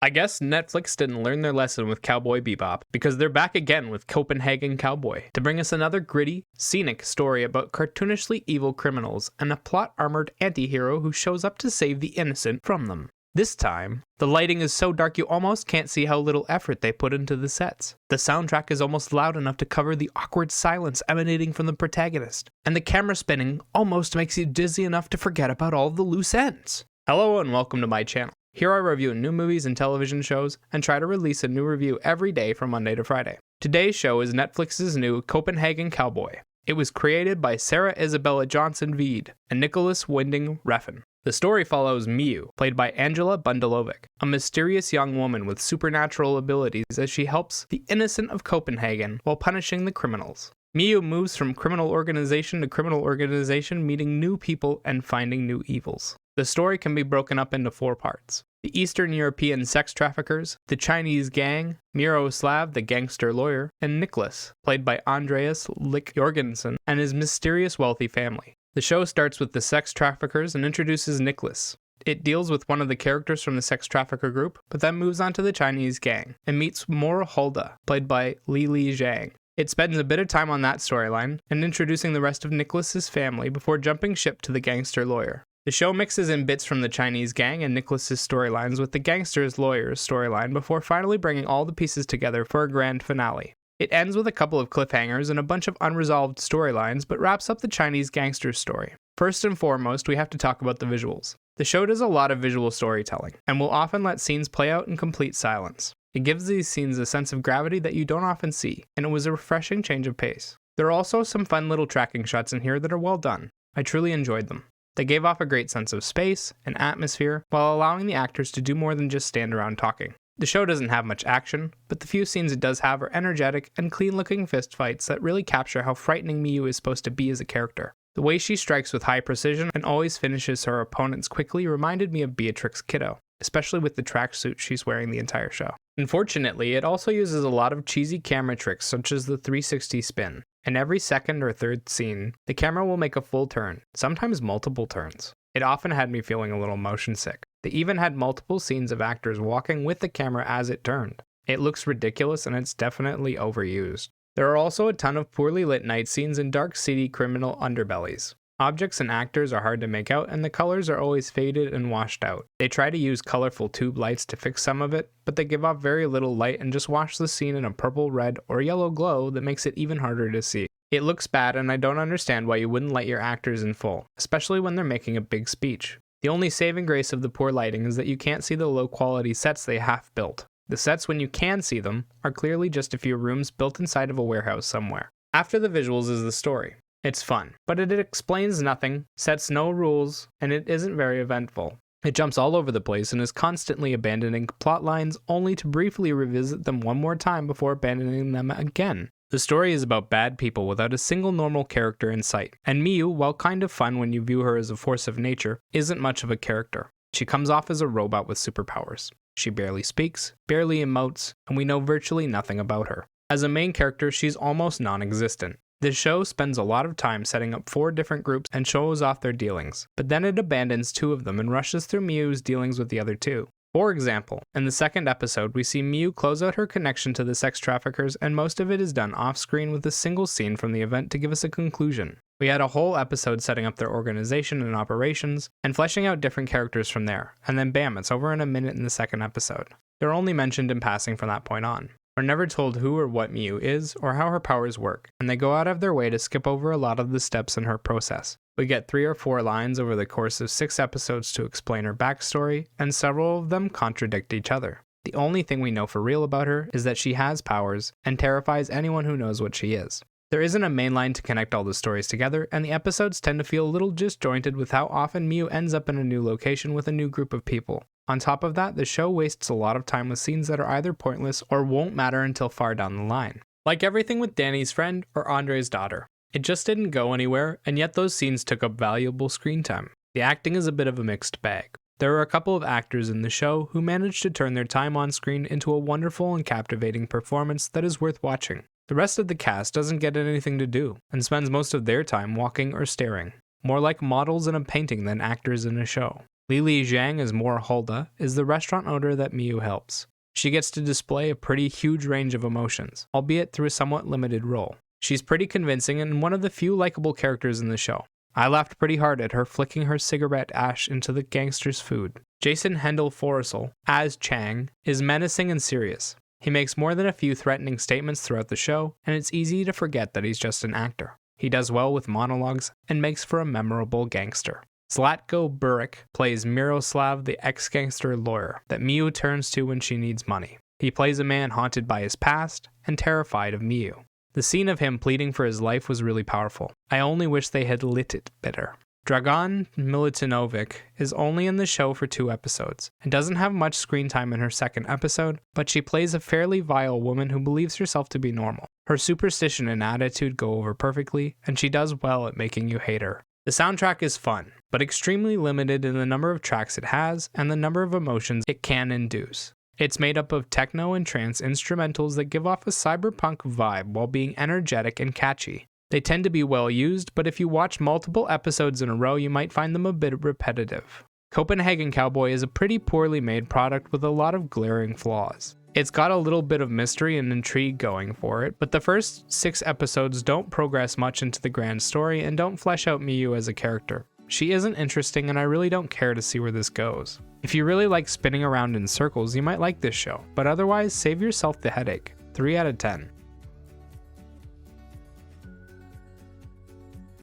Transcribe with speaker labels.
Speaker 1: I guess Netflix didn't learn their lesson with Cowboy Bebop, because they're back again with Copenhagen Cowboy to bring us another gritty, scenic story about cartoonishly evil criminals and a plot-armored anti-hero who shows up to save the innocent from them. This time, the lighting is so dark you almost can't see how little effort they put into the sets. The soundtrack is almost loud enough to cover the awkward silence emanating from the protagonist, and the camera spinning almost makes you dizzy enough to forget about all the loose ends. Hello and welcome to my channel. Here I review new movies and television shows and try to release a new review every day from Monday to Friday. Today's show is Netflix's new Copenhagen Cowboy. It was created by Sarah Isabella Johnson-Veed and Nicholas Winding Refn. The story follows Miu, played by Angela Bundelovic, a mysterious young woman with supernatural abilities as she helps the innocent of Copenhagen while punishing the criminals. Miu moves from criminal organization to criminal organization, meeting new people and finding new evils. The story can be broken up into 4 parts. The Eastern European sex traffickers, the Chinese gang, Miroslav the gangster lawyer, and Nicholas, played by Andreas Lick Jorgensen, and his mysterious wealthy family. The show starts with the sex traffickers and introduces Nicholas. It deals with one of the characters from the sex trafficker group, but then moves on to the Chinese gang, and meets Mor Hulda, played by Lili Zhang. It spends a bit of time on that storyline, and introducing the rest of Nicholas's family before jumping ship to the gangster lawyer. The show mixes in bits from the Chinese gang and Nicholas's storylines with the gangster's lawyer's storyline before finally bringing all the pieces together for a grand finale. It ends with a couple of cliffhangers and a bunch of unresolved storylines, but wraps up the Chinese gangster's story. First and foremost, we have to talk about the visuals. The show does a lot of visual storytelling, and will often let scenes play out in complete silence. It gives these scenes a sense of gravity that you don't often see, and it was a refreshing change of pace. There are also some fun little tracking shots in here that are well done. I truly enjoyed them. They gave off a great sense of space and atmosphere while allowing the actors to do more than just stand around talking. The show doesn't have much action, but the few scenes it does have are energetic and clean-looking fistfights that really capture how frightening Miu is supposed to be as a character. The way she strikes with high precision and always finishes her opponents quickly reminded me of Beatrix Kiddo, especially with the tracksuit she's wearing the entire show. Unfortunately, it also uses a lot of cheesy camera tricks such as the 360 spin. In every second or third scene, the camera will make a full turn, sometimes multiple turns. It often had me feeling a little motion sick. They even had multiple scenes of actors walking with the camera as it turned. It looks ridiculous and it's definitely overused. There are also a ton of poorly lit night scenes and dark, seedy criminal underbellies. Objects and actors are hard to make out and the colors are always faded and washed out. They try to use colorful tube lights to fix some of it, but they give off very little light and just wash the scene in a purple, red, or yellow glow that makes it even harder to see. It looks bad and I don't understand why you wouldn't light your actors in full, especially when they're making a big speech. The only saving grace of the poor lighting is that you can't see the low quality sets they half built. The sets, when you can see them, are clearly just a few rooms built inside of a warehouse somewhere. After the visuals is the story. It's fun, but it explains nothing, sets no rules, and it isn't very eventful. It jumps all over the place and is constantly abandoning plot lines only to briefly revisit them one more time before abandoning them again. The story is about bad people without a single normal character in sight, and Miu, while kind of fun when you view her as a force of nature, isn't much of a character. She comes off as a robot with superpowers. She barely speaks, barely emotes, and we know virtually nothing about her. As a main character, she's almost non-existent. The show spends a lot of time setting up 4 different groups and shows off their dealings, but then it abandons 2 of them and rushes through Miu's dealings with the other 2. For example, in the second episode, we see Miu close out her connection to the sex traffickers, and most of it is done off-screen with a single scene from the event to give us a conclusion. We had a whole episode setting up their organization and operations, and fleshing out different characters from there, and then bam, it's over in a minute in the second episode. They're only mentioned in passing from that point on. We're never told who or what Miu is, or how her powers work, and they go out of their way to skip over a lot of the steps in her process. We get 3 or 4 lines over the course of 6 episodes to explain her backstory, and several of them contradict each other. The only thing we know for real about her is that she has powers, and terrifies anyone who knows what she is. There isn't a main line to connect all the stories together, and the episodes tend to feel a little disjointed with how often Miu ends up in a new location with a new group of people. On top of that, the show wastes a lot of time with scenes that are either pointless or won't matter until far down the line. Like everything with Danny's friend or Andre's daughter. It just didn't go anywhere, and yet those scenes took up valuable screen time. The acting is a bit of a mixed bag. There are a couple of actors in the show who managed to turn their time on screen into a wonderful and captivating performance that is worth watching. The rest of the cast doesn't get anything to do, and spends most of their time walking or staring. More like models in a painting than actors in a show. Lili Zhang as Mor Hulda is the restaurant owner that Miyu helps. She gets to display a pretty huge range of emotions, albeit through a somewhat limited role. She's pretty convincing and one of the few likable characters in the show. I laughed pretty hard at her flicking her cigarette ash into the gangster's food. Jason Hendel Forssell, as Chang, is menacing and serious. He makes more than a few threatening statements throughout the show, and it's easy to forget that he's just an actor. He does well with monologues and makes for a memorable gangster. Zlatko Buric plays Miroslav, the ex-gangster lawyer that Miyu turns to when she needs money. He plays a man haunted by his past and terrified of Miyu. The scene of him pleading for his life was really powerful. I only wish they had lit it better. Dragan Milutinovic is only in the show for 2 episodes and doesn't have much screen time in her second episode, but she plays a fairly vile woman who believes herself to be normal. Her superstition and attitude go over perfectly, and she does well at making you hate her. The soundtrack is fun, but extremely limited in the number of tracks it has and the number of emotions it can induce. It's made up of techno and trance instrumentals that give off a cyberpunk vibe while being energetic and catchy. They tend to be well used, but if you watch multiple episodes in a row, you might find them a bit repetitive. Copenhagen Cowboy is a pretty poorly made product with a lot of glaring flaws. It's got a little bit of mystery and intrigue going for it, but the first 6 episodes don't progress much into the grand story and don't flesh out Miyu as a character. She isn't interesting and I really don't care to see where this goes. If you really like spinning around in circles, you might like this show, but otherwise save yourself the headache. 3 out of 10.